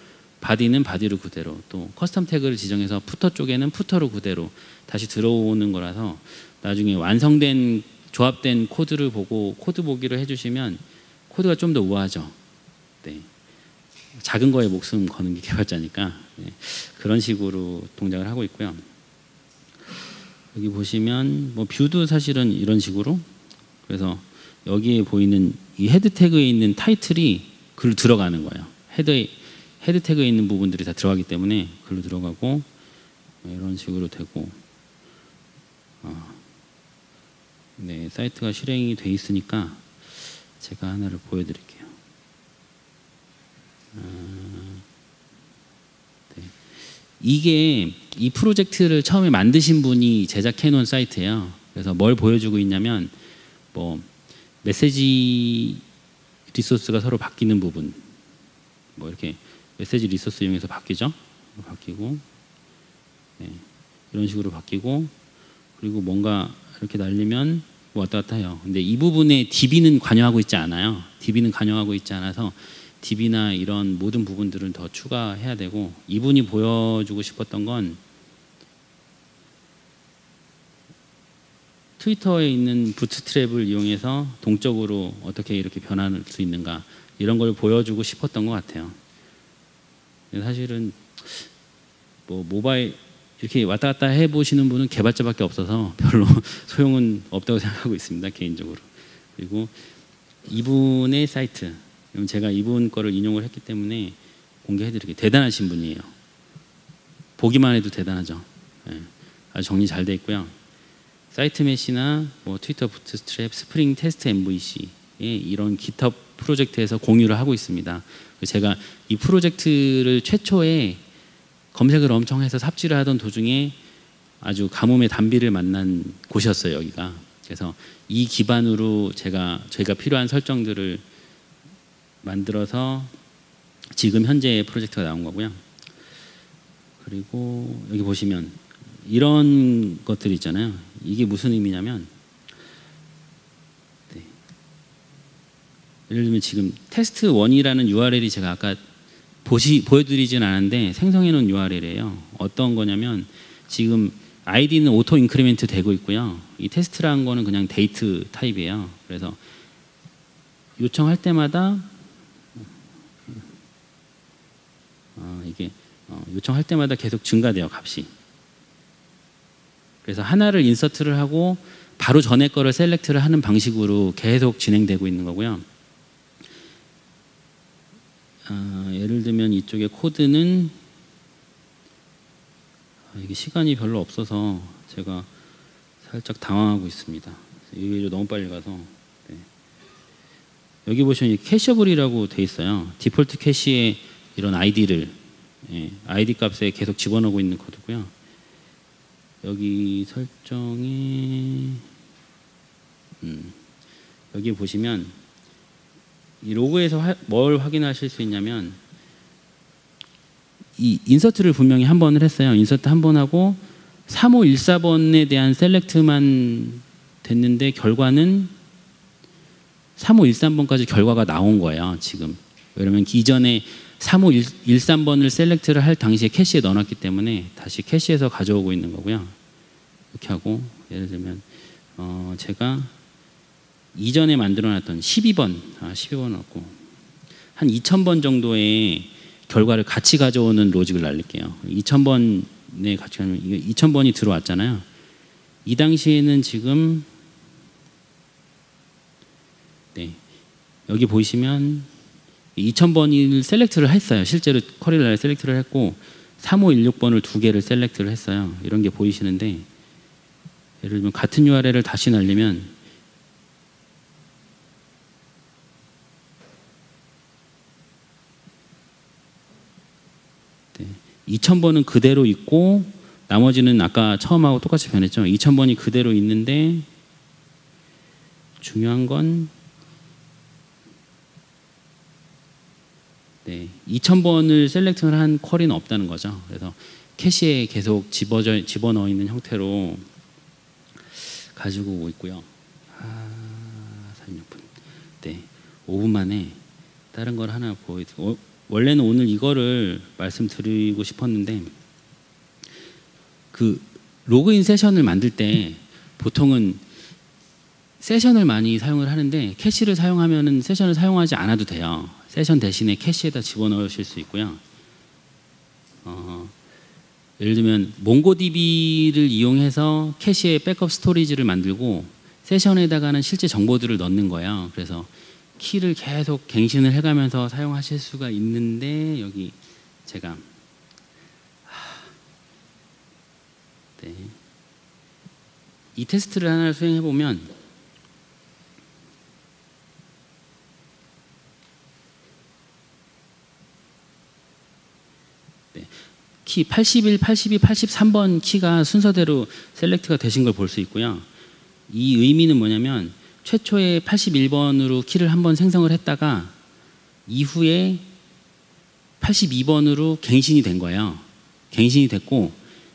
바디는 바디로 그대로, 또 커스텀 태그를 지정해서 푸터 쪽에는 푸터로 그대로 다시 들어오는 거라서, 나중에 완성된 조합된 코드를 보고 코드 보기를 해주시면 코드가 좀 더 우아하죠. 네. 작은 거에 목숨 거는 게 개발자니까 네. 그런 식으로 동작을 하고 있고요. 여기 보시면 뭐 뷰도 사실은 이런 식으로, 그래서 여기에 보이는 이 헤드 태그에 있는 타이틀이 글로 들어가는 거예요. 헤드 태그에 있는 부분들이 다 들어가기 때문에 글로 들어가고 이런 식으로 되고, 네, 사이트가 실행이 돼 있으니까 제가 하나를 보여드릴게요. 네. 이게 이 프로젝트를 처음에 만드신 분이 제작해 놓은 사이트예요. 그래서 뭘 보여주고 있냐면 뭐 메시지 리소스가 서로 바뀌는 부분, 뭐 이렇게 메시지 리소스 이용해서 바뀌죠. 바뀌고, 네, 이런 식으로 바뀌고, 그리고 뭔가 이렇게 날리면 왔다 갔다 해요. 근데 이 부분에 DB는 관여하고 있지 않아요. DB는 관여하고 있지 않아서 DB나 이런 모든 부분들은 더 추가해야 되고, 이분이 보여주고 싶었던 건 트위터에 있는 부트스트랩을 이용해서 동적으로 어떻게 이렇게 변할 수 있는가, 이런 걸 보여주고 싶었던 것 같아요. 사실은 뭐 모바일 이렇게 왔다 갔다 해보시는 분은 개발자밖에 없어서 별로 소용은 없다고 생각하고 있습니다, 개인적으로. 그리고 이분의 사이트, 제가 이분 거를 인용을 했기 때문에 공개해드릴게요. 대단하신 분이에요. 보기만 해도 대단하죠. 네, 아주 정리 잘 돼 있고요. 사이트 메시나 뭐 트위터 부트스트랩, 스프링 테스트 MVC의 이런 깃허브 프로젝트에서 공유를 하고 있습니다. 제가 이 프로젝트를 최초에 검색을 엄청 해서 삽질을 하던 도중에 아주 가뭄의 단비를 만난 곳이었어요, 여기가. 그래서 이 기반으로 저희가 필요한 설정들을 만들어서 지금 현재 프로젝트가 나온 거고요. 그리고 여기 보시면 이런 것들이 있잖아요. 이게 무슨 의미냐면, 네, 예를 들면 지금 테스트 1이라는 URL이 제가 아까 보여드리진 않았는데 생성해 놓은 URL이에요. 어떤 거냐면 지금 아이디는 오토 인크리멘트 되고 있고요. 이 테스트라는 거는 그냥 데이트 타입이에요. 그래서 요청할 때마다 요청할 때마다 계속 증가돼요, 값이. 그래서 하나를 인서트를 하고 바로 전에 거를 셀렉트를 하는 방식으로 계속 진행되고 있는 거고요. 예를 들면 이쪽에 코드는 이게 시간이 별로 없어서 제가 살짝 당황하고 있습니다. 이게 너무 빨리 가서. 네. 여기 보시면 캐셔블이라고 돼 있어요. 디폴트 캐시에 이런 아이디를 아이디 값에 계속 집어넣고 있는 코드고요. 여기 설정에 여기 보시면 이 로그에서 뭘 확인하실 수 있냐면 이 인서트를 분명히 한 번을 했어요. 인서트 한 번 하고 3514번에 대한 셀렉트만 됐는데 결과는 3513번까지 결과가 나온 거예요, 지금. 왜냐면 이전에 3513번을 셀렉트를 할 당시에 캐시에 넣어놨기 때문에 다시 캐시에서 가져오고 있는 거고요. 이렇게 하고, 예를 들면 제가 이전에 만들어놨던 12번 넣고 한 2000번 정도의 결과를 같이 가져오는 로직을 날릴게요. 2000번에 같이 가면 2000번이 들어왔잖아요. 이 당시에는 지금 네, 여기 보시면 2000번을 셀렉트를 했어요. 실제로 쿼리를 셀렉트를 했고 3516번을 두 개를 셀렉트를 했어요. 이런 게 보이시는데, 예를 들면 같은 URL을 다시 날리면 네, 2000번은 그대로 있고 나머지는 아까 처음하고 똑같이 변했죠. 2000번이 그대로 있는데 중요한 건 네, 2000번을 셀렉트를 한 쿼리는 없다는 거죠. 그래서 캐시에 계속 집어넣어 있는 형태로 가지고 오고 있고요. 36분. 네, 5분 만에 다른 걸 하나 보여드리고, 원래는 오늘 이거를 말씀드리고 싶었는데, 그 로그인 세션을 만들 때 보통은 세션을 많이 사용을 하는데 캐시를 사용하면은 세션을 사용하지 않아도 돼요. 세션 대신에 캐시에다 집어넣으실 수 있고요. 예를 들면 몽고DB를 이용해서 캐시에 백업 스토리지를 만들고 세션에다가는 실제 정보들을 넣는 거예요. 그래서 키를 계속 갱신을 해가면서 사용하실 수가 있는데 여기 제가 네. 이 테스트를 하나 수행해 보면 키 81, 82, 83번 키가 순서대로 셀렉트가 되신 걸 볼 수 있고요. 이 의미는 뭐냐면 최초에 81번으로 키를 한번 생성을 했다가 이후에 82번으로 갱신이 된 거예요. 갱신이 됐고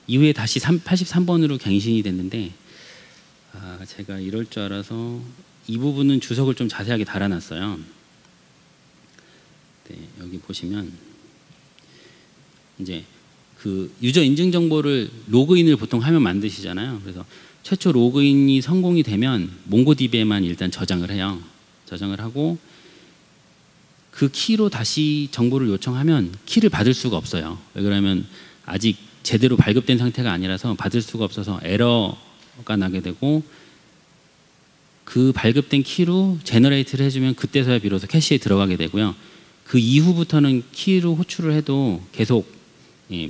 이후에 다시 83번으로 갱신이 됐는데 제가 이럴 줄 알아서 이 부분은 주석을 좀 자세하게 달아놨어요. 네, 여기 보시면 이제 그 유저 인증 정보를 로그인을 보통 하면 만드시잖아요. 그래서 최초 로그인이 성공이 되면 몽고DB에만 일단 저장을 해요. 저장을 하고 그 키로 다시 정보를 요청하면 키를 받을 수가 없어요. 왜 그러면 아직 제대로 발급된 상태가 아니라서 받을 수가 없어서 에러가 나게 되고 그 발급된 키로 제너레이트를 해주면 그때서야 비로소 캐시에 들어가게 되고요. 그 이후부터는 키로 호출을 해도 계속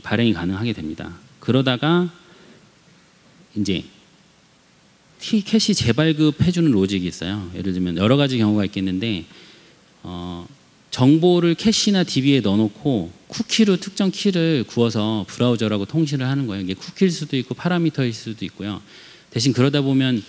발행이 가능하게 됩니다. 그러다가 이제 캐시 재발급 해주는 로직이 있어요. 예를 들면 여러 가지 경우가 있겠는데 정보를 캐시나 DB에 넣어놓고 쿠키로 특정 키를 구워서 브라우저라고 통신을 하는 거예요. 이게 쿠키일 수도 있고 파라미터일 수도 있고요. 대신 그러다 보면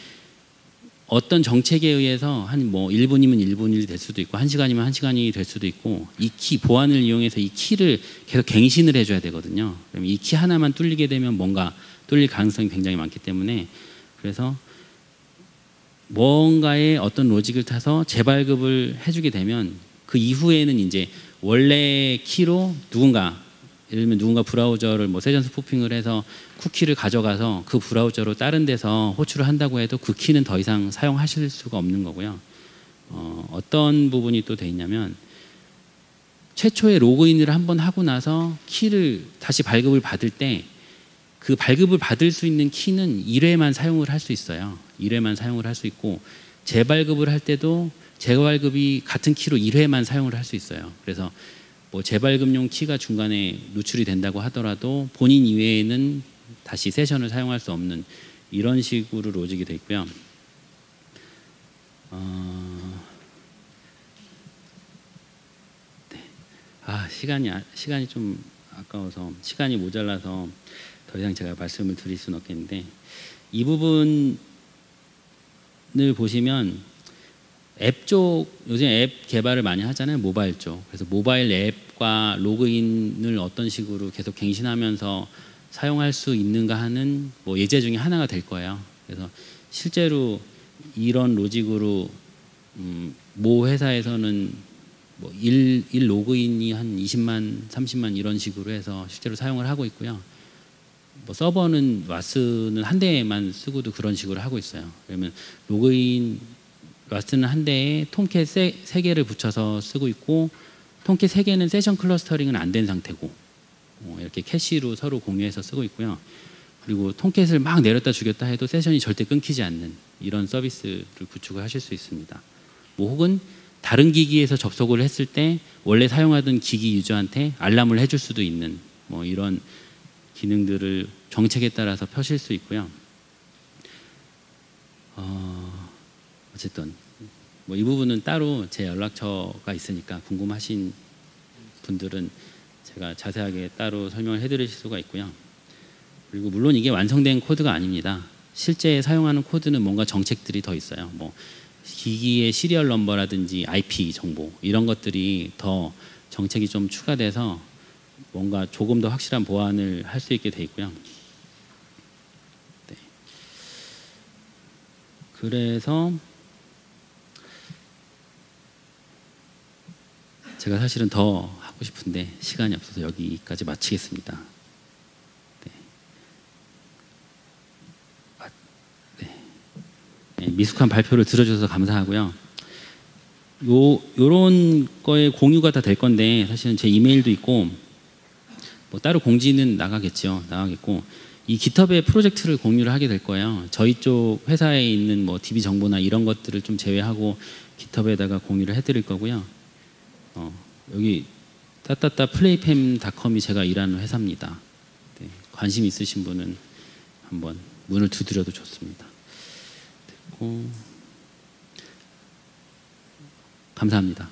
어떤 정책에 의해서 한 뭐 1분이면 1분이 될 수도 있고 1시간이면 1시간이 될 수도 있고 이 키 보안을 이용해서 이 키를 계속 갱신을 해줘야 되거든요. 그럼 이 키 하나만 뚫리게 되면 뭔가 뚫릴 가능성이 굉장히 많기 때문에 그래서 뭔가의 어떤 로직을 타서 재발급을 해주게 되면 그 이후에는 이제 원래 키로 예를 들면 누군가 브라우저를 뭐 세전 스푸핑을 해서 쿠키를 가져가서 그 브라우저로 다른 데서 호출을 한다고 해도 그 키는 더 이상 사용하실 수가 없는 거고요. 어떤 부분이 또 돼 있냐면 최초에 로그인을 한번 하고 나서 키를 다시 발급을 받을 때 그 발급을 받을 수 있는 키는 1회만 사용을 할 수 있어요. 1회만 사용을 할 수 있고 재발급을 할 때도 재발급이 같은 키로 1회만 사용을 할 수 있어요. 그래서 뭐 재발급용 키가 중간에 누출이 된다고 하더라도 본인 이외에는 다시 세션을 사용할 수 없는 이런 식으로 로직이 되어 있고요. 네. 시간이 좀 아까워서 시간이 모자라서 더 이상 제가 말씀을 드릴 수는 없겠는데 이 부분을 보시면 앱 쪽 요즘 앱 개발을 많이 하잖아요. 모바일 쪽. 그래서 모바일 앱과 로그인을 어떤 식으로 계속 갱신하면서 사용할 수 있는가 하는 뭐 예제 중에 하나가 될 거예요. 그래서 실제로 이런 로직으로 모 회사에서는 뭐 일 로그인이 한 20만, 30만 이런 식으로 해서 실제로 사용을 하고 있고요. 뭐 서버는 와스는 한 대만 쓰고도 그런 식으로 하고 있어요. 그러면 로그인 와스는 한 대에 톰캣 3개를 붙여서 쓰고 있고 톰캣 3개는 세션 클러스터링은 안 된 상태고 이렇게 캐시로 서로 공유해서 쓰고 있고요. 그리고 톰캣을 막 내렸다 죽였다 해도 세션이 절대 끊기지 않는 이런 서비스를 구축을 하실 수 있습니다. 뭐 혹은 다른 기기에서 접속을 했을 때 원래 사용하던 기기 유저한테 알람을 해줄 수도 있는 뭐 이런 기능들을 정책에 따라서 펴실 수 있고요. 어쨌든 뭐 이 부분은 따로 제 연락처가 있으니까 궁금하신 분들은 제가 자세하게 따로 설명을 해드릴 수가 있고요. 그리고 물론 이게 완성된 코드가 아닙니다. 실제 사용하는 코드는 뭔가 정책들이 더 있어요. 뭐 기기의 시리얼 넘버라든지 IP 정보 이런 것들이 더 정책이 좀 추가돼서 뭔가 조금 더 확실한 보안을 할 수 있게 돼 있고요. 네. 그래서 제가 사실은 더 하고 싶은데 시간이 없어서 여기까지 마치겠습니다. 네. 네. 네. 미숙한 발표를 들어줘서 감사하고요. 요런 거에 공유가 다 될 건데 사실은 제 이메일도 있고 뭐 따로 공지는 나가겠고 이 깃허브의 프로젝트를 공유를 하게 될 거예요. 저희 쪽 회사에 있는 뭐 DB 정보나 이런 것들을 좀 제외하고 깃허브에다가 공유를 해드릴 거고요. 여기 따따따 플레이팸.com이 제가 일하는 회사입니다. 네, 관심 있으신 분은 한번 문을 두드려도 좋습니다. 됐고, 감사합니다.